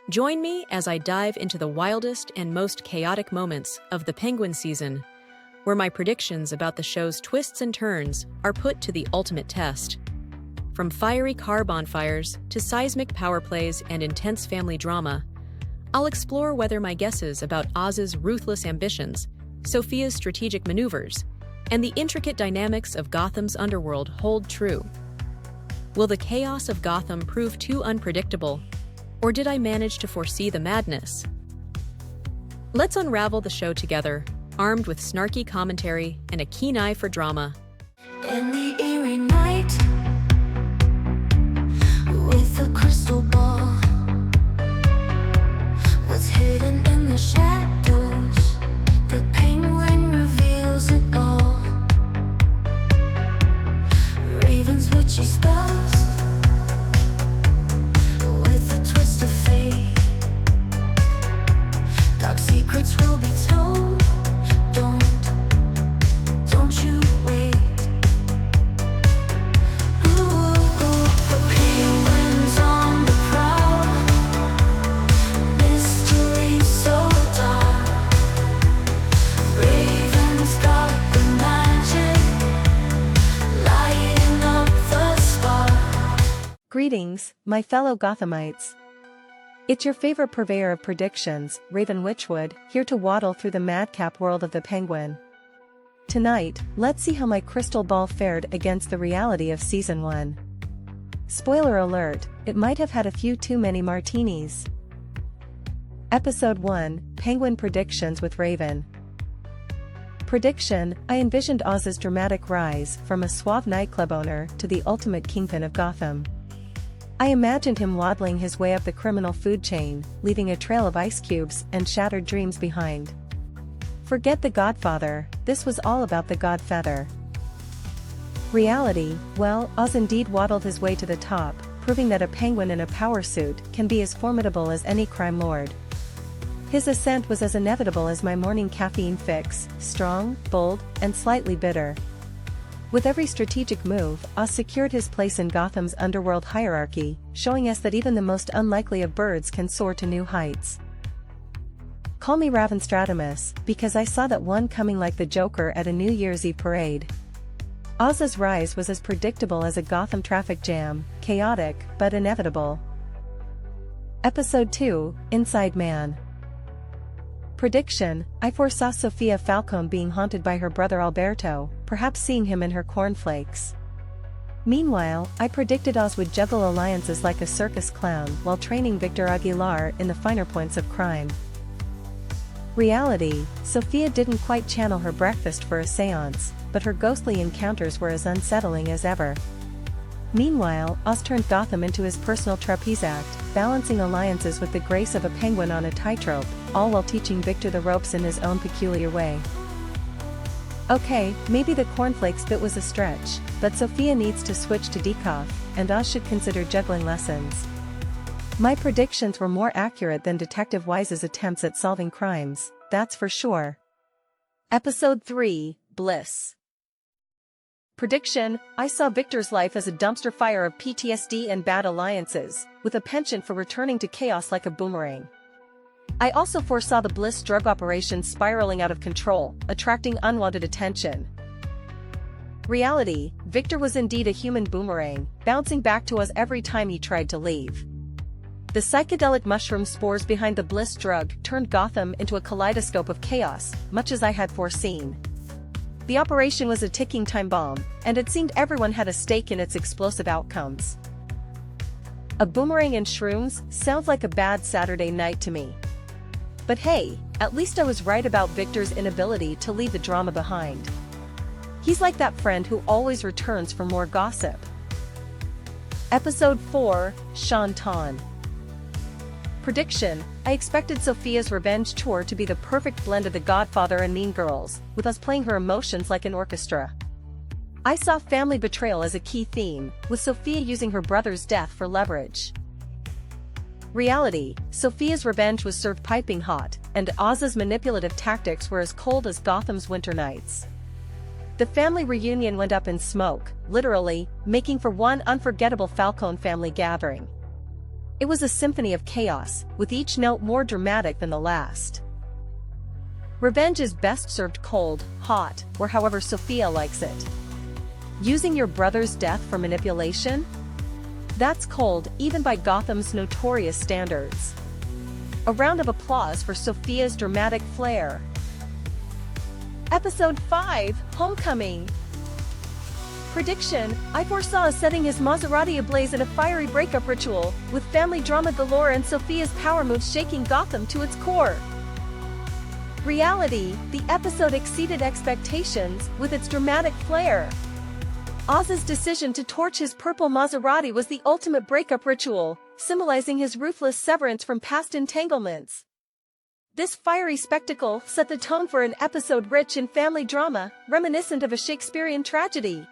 Join me as I dive into the wildest and most chaotic moments of the Penguin season, where my predictions about the show's twists and turns are put to the ultimate test. From fiery car bonfires to seismic power plays and intense family drama, I'll explore whether my guesses about Oz's ruthless ambitions, Sophia's strategic maneuvers, and the intricate dynamics of Gotham's underworld hold true. Will the chaos of Gotham prove too unpredictable, or did I manage to foresee the madness? Let's unravel the show together, armed with snarky commentary and a keen eye for drama. In the eerie night, with a crystal ball, what's hidden in the shadows, the penguin reveals it all. Raven's witchy spells, with a twist of fate, dark secrets will be told. Don't you wait. Ooh, penguins on the prowl, mystery so dark. Raven's got the magic, lighting up the spark. Greetings, my fellow Gothamites. It's your favorite purveyor of predictions, Raven Witchwood, here to waddle through the madcap world of the Penguin. Tonight, let's see how my crystal ball fared against the reality of Season 1. Spoiler alert, it might have had a few too many martinis. Episode 1, Penguin Predictions with Raven. Prediction: I envisioned Oz's dramatic rise from a suave nightclub owner to the ultimate kingpin of Gotham. I imagined him waddling his way up the criminal food chain, leaving a trail of ice cubes and shattered dreams behind. Forget the Godfather, this was all about the Godfather. Reality: well, Oz indeed waddled his way to the top, proving that a penguin in a power suit can be as formidable as any crime lord. His ascent was as inevitable as my morning caffeine fix, strong, bold, and slightly bitter. With every strategic move, Oz secured his place in Gotham's underworld hierarchy, showing us that even the most unlikely of birds can soar to new heights. Call me Ravenstradamus, because I saw that one coming like the Joker at a New Year's Eve parade. Oz's rise was as predictable as a Gotham traffic jam, chaotic, but inevitable. Episode 2, Inside Man. Prediction: I foresaw Sophia Falcone being haunted by her brother Alberto, perhaps seeing him in her cornflakes. Meanwhile, I predicted Oz would juggle alliances like a circus clown while training Victor Aguilar in the finer points of crime. Reality: Sophia didn't quite channel her breakfast for a seance, but her ghostly encounters were as unsettling as ever. Meanwhile, Oz turned Gotham into his personal trapeze act, balancing alliances with the grace of a penguin on a tightrope, all while teaching Victor the ropes in his own peculiar way. Okay, maybe the cornflakes bit was a stretch, but Sophia needs to switch to decaf, and Oz should consider juggling lessons. My predictions were more accurate than Detective Wise's attempts at solving crimes, that's for sure. Episode 3, Bliss. Prediction: I saw Victor's life as a dumpster fire of PTSD and bad alliances, with a penchant for returning to chaos like a boomerang. I also foresaw the Bliss drug operation spiraling out of control, attracting unwanted attention. Reality: Victor was indeed a human boomerang, bouncing back to us every time he tried to leave. The psychedelic mushroom spores behind the Bliss drug turned Gotham into a kaleidoscope of chaos, much as I had foreseen. The operation was a ticking time bomb, and it seemed everyone had a stake in its explosive outcomes. A boomerang and shrooms sounds like a bad Saturday night to me. But hey, at least I was right about Victor's inability to leave the drama behind. He's like that friend who always returns for more gossip. Episode 4, Shantan. Prediction: I expected Sophia's revenge tour to be the perfect blend of The Godfather and Mean Girls, with us playing her emotions like an orchestra. I saw family betrayal as a key theme, with Sophia using her brother's death for leverage. Reality: Sophia's revenge was served piping hot, and Oz's manipulative tactics were as cold as Gotham's winter nights. The family reunion went up in smoke, literally, making for one unforgettable Falcone family gathering. It was a symphony of chaos, with each note more dramatic than the last. Revenge is best served cold, hot, or however Sophia likes it. Using your brother's death for manipulation? That's cold, even by Gotham's notorious standards. A round of applause for Sophia's dramatic flair. Episode 5, Homecoming. Prediction: I foresaw us setting his Maserati ablaze in a fiery breakup ritual, with family drama galore and Sophia's power moves shaking Gotham to its core. Reality: the episode exceeded expectations, with its dramatic flair. Oz's decision to torch his purple Maserati was the ultimate breakup ritual, symbolizing his ruthless severance from past entanglements. This fiery spectacle set the tone for an episode rich in family drama, reminiscent of a Shakespearean tragedy.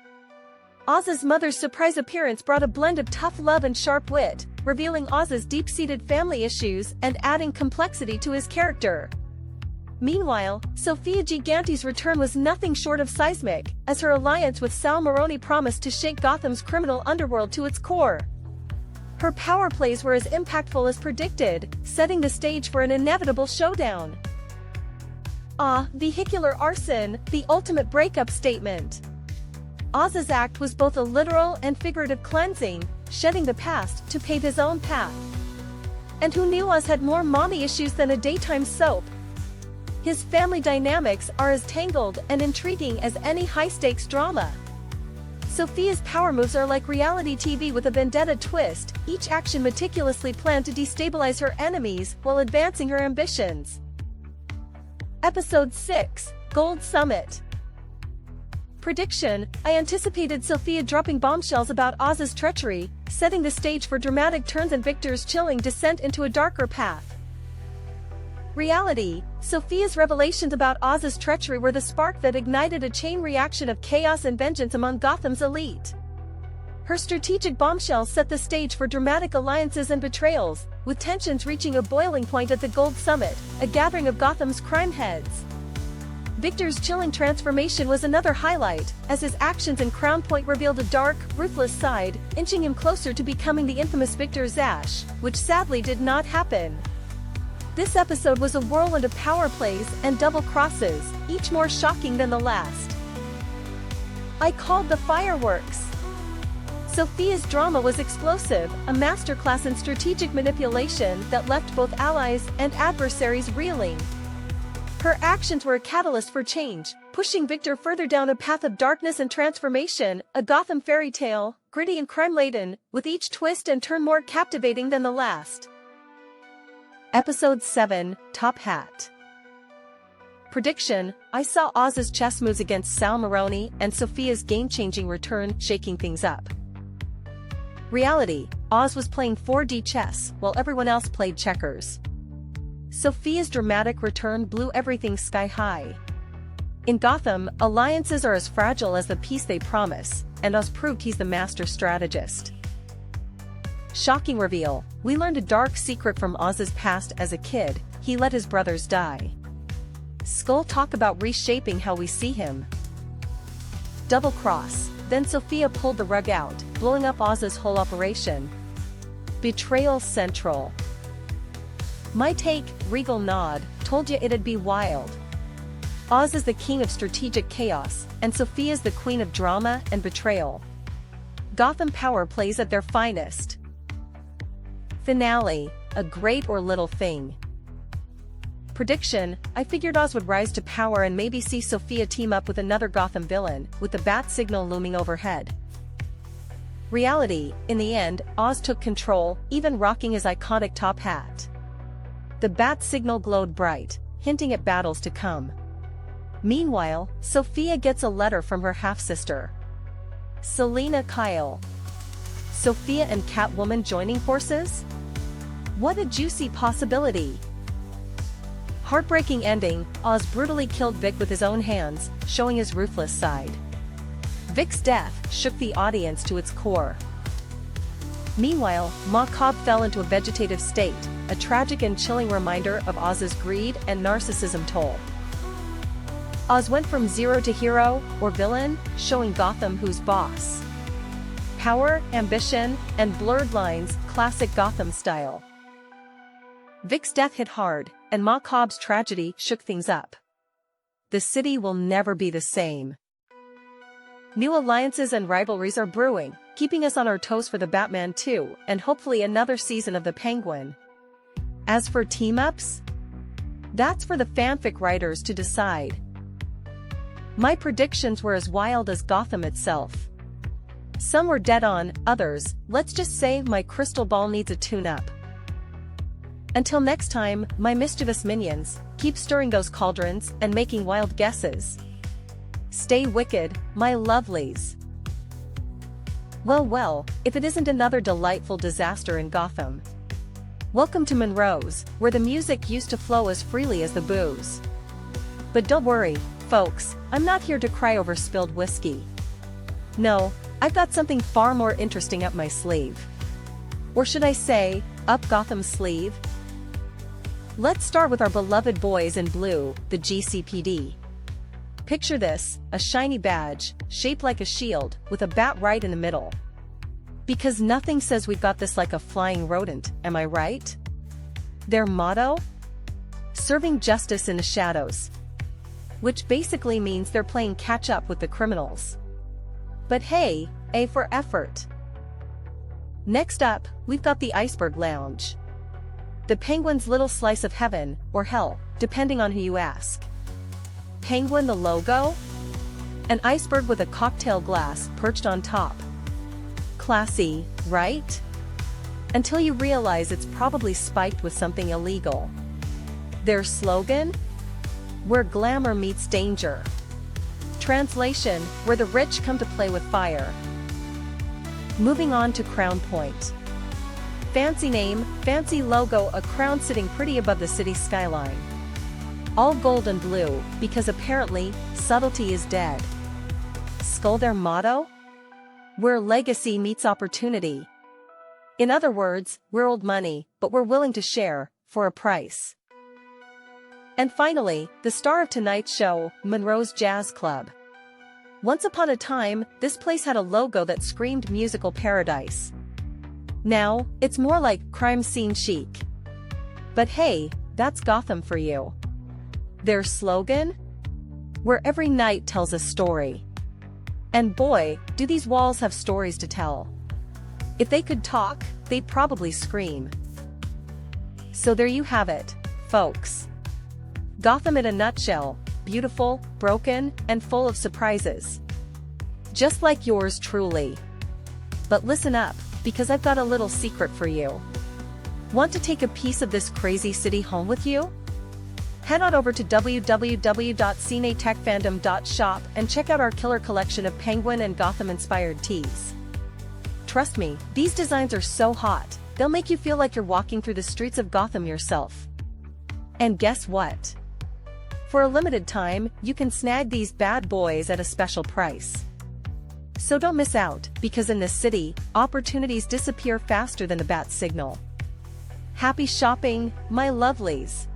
Oz's mother's surprise appearance brought a blend of tough love and sharp wit, revealing Oz's deep-seated family issues and adding complexity to his character. Meanwhile, Sophia Gigante's return was nothing short of seismic, as her alliance with Sal Maroni promised to shake Gotham's criminal underworld to its core. Her power plays were as impactful as predicted, setting the stage for an inevitable showdown. Vehicular arson, the ultimate breakup statement. Oz's act was both a literal and figurative cleansing, shedding the past to pave his own path. And who knew Oz had more mommy issues than a daytime soap? His family dynamics are as tangled and intriguing as any high-stakes drama. Sophia's power moves are like reality TV with a vendetta twist, each action meticulously planned to destabilize her enemies while advancing her ambitions. Episode 6, Gold Summit. Prediction: I anticipated Sophia dropping bombshells about Oz's treachery, setting the stage for dramatic turns and Victor's chilling descent into a darker path. Reality: Sophia's revelations about Oz's treachery were the spark that ignited a chain reaction of chaos and vengeance among Gotham's elite. Her strategic bombshells set the stage for dramatic alliances and betrayals, with tensions reaching a boiling point at the Gold Summit, a gathering of Gotham's crime heads. Victor's chilling transformation was another highlight, as his actions in Crown Point revealed a dark, ruthless side, inching him closer to becoming the infamous Victor Zash, which sadly did not happen. This episode was a whirlwind of power plays and double crosses, each more shocking than the last. I called the fireworks. Sophia's drama was explosive, a masterclass in strategic manipulation that left both allies and adversaries reeling. Her actions were a catalyst for change, pushing Victor further down a path of darkness and transformation, a Gotham fairy tale, gritty and crime-laden, with each twist and turn more captivating than the last. Episode 7, Top Hat. Prediction: I saw Oz's chess moves against Sal Maroni and Sophia's game-changing return shaking things up. Reality: Oz was playing 4D chess while everyone else played checkers. Sophia's dramatic return blew everything sky high. In Gotham, alliances are as fragile as the peace they promise, and Oz proved he's the master strategist. Shocking reveal: we learned a dark secret from Oz's past as a kid, he let his brothers die. Skull talk about reshaping how we see him. Double cross: then Sophia pulled the rug out, blowing up Oz's whole operation. Betrayal central. My take: regal nod, told you it'd be wild. Oz is the king of strategic chaos, and Sophia's the queen of drama and betrayal. Gotham power plays at their finest. Finale: a great or little thing. Prediction: I figured Oz would rise to power and maybe see Sophia team up with another Gotham villain, with the bat signal looming overhead. Reality: in the end, Oz took control, even rocking his iconic top hat. The bat signal glowed bright, hinting at battles to come. Meanwhile, Sophia gets a letter from her half-sister, Selina Kyle. Sophia and Catwoman joining forces? What a juicy possibility! Heartbreaking ending: Oz brutally killed Vic with his own hands, showing his ruthless side. Vic's death shook the audience to its core. Meanwhile, Ma Cobb fell into a vegetative state, a tragic and chilling reminder of Oz's greed and narcissism toll. Oz went from zero to hero, or villain, showing Gotham who's boss. Power, ambition, and blurred lines, classic Gotham style. Vic's death hit hard, and Ma Cobb's tragedy shook things up. The city will never be the same. New alliances and rivalries are brewing, keeping us on our toes for the Batman 2 and hopefully another season of the Penguin. As for team-ups, that's for the fanfic writers to decide. My predictions were as wild as Gotham itself. Some were dead on, others, let's just say my crystal ball needs a tune-up. Until next time, my mischievous minions, keep stirring those cauldrons and making wild guesses. Stay wicked, my lovelies. Well, if it isn't another delightful disaster in Gotham. Welcome to Monroe's, where the music used to flow as freely as the booze. But don't worry, folks, I'm not here to cry over spilled whiskey. No, I've got something far more interesting up my sleeve. Or should I say, up Gotham's sleeve? Let's start with our beloved boys in blue, the GCPD. Picture this, a shiny badge, shaped like a shield, with a bat right in the middle. Because nothing says we've got this like a flying rodent, am I right? Their motto? Serving justice in the shadows. Which basically means they're playing catch-up with the criminals. But hey, A for effort. Next up, we've got the Iceberg Lounge. The Penguin's little slice of heaven, or hell, depending on who you ask. Penguin the logo? An iceberg with a cocktail glass perched on top. Classy, right? Until you realize it's probably spiked with something illegal. Their slogan? Where glamour meets danger. Translation, where the rich come to play with fire. Moving on to Crown Point. Fancy name, fancy logo, a crown sitting pretty above the city skyline. All gold and blue, because apparently, subtlety is dead. Skull their motto? Where legacy meets opportunity. In other words, we're old money, but we're willing to share, for a price. And finally, the star of tonight's show, Monroe's Jazz Club. Once upon a time, this place had a logo that screamed musical paradise. Now, it's more like crime scene chic. But hey, that's Gotham for you. Their slogan? Where every night tells a story. And boy, do these walls have stories to tell. If they could talk, they'd probably scream. So there you have it, folks. Gotham in a nutshell, beautiful, broken, and full of surprises. Just like yours truly. But listen up, because I've got a little secret for you. Want to take a piece of this crazy city home with you? Head on over to www.cinetechfandom.shop and check out our killer collection of Penguin and Gotham-inspired tees. Trust me, these designs are so hot, they'll make you feel like you're walking through the streets of Gotham yourself. And guess what? For a limited time, you can snag these bad boys at a special price. So don't miss out, because in this city, opportunities disappear faster than the bat signal. Happy shopping, my lovelies!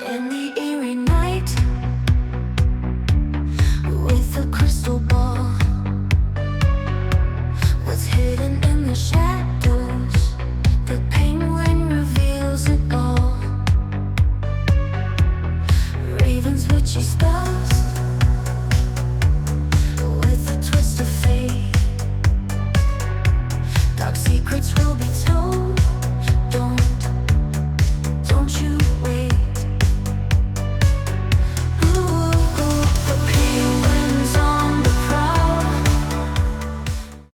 In the eerie night, with a crystal ball, what's hidden in the shadows, the penguin reveals it all. Ravens, witchy spells, with a twist of fate, dark secrets will be